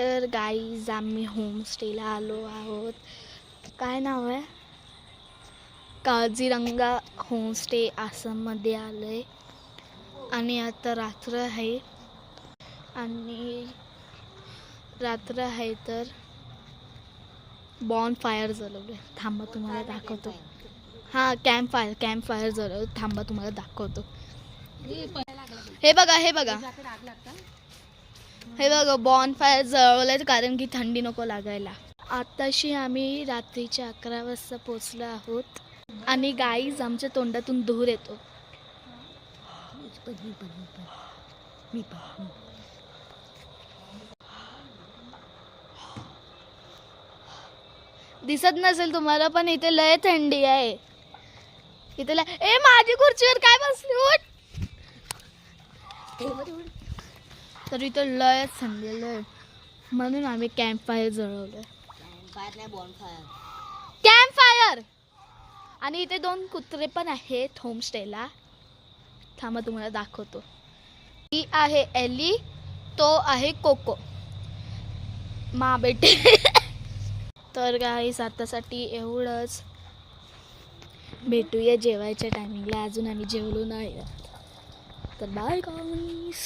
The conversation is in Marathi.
तर गाईज आम्ही होमस्टेला आलो आहोत. काय नाव आहे? काझीरंगा होमस्टे आसाममध्ये आलो आहे. आणि आता रात्र आहे तर बॉन फायर जळवलं. थांबा तुम्हाला दाखवतो. हां, कॅम्प फायर जळवलं. थांबा तुम्हाला दाखवतो. हे बघा बॉन फायर जळवलंय कारण की थंडी नको लागायला. आताशी आम्ही रात्रीच्या 11 वाजता पोचलो आहोत आणि गाईज आमच्या तोंडातून धूर येतो. दिसत नसेल तुम्हाला पण इथे लय थंडी आहे. इथे लय माझी खुर्चीवर काय बसली उठ. तर इथं लय थंडी लय, म्हणून आम्ही कॅम्प फायर जळवलं. Campfire. आणि इथे 2 कुत्रे पण आहेत होमस्टेला. थांबा तुम्हाला दाखवतो. ही आहे एली, तो आहे कोको, मा बेटे. तर गाईस आतासाठी एवढंच. भेटूया जेवायच्या टायमिंगला. अजून आम्ही जेवलो नाही. तर बाय गाईस.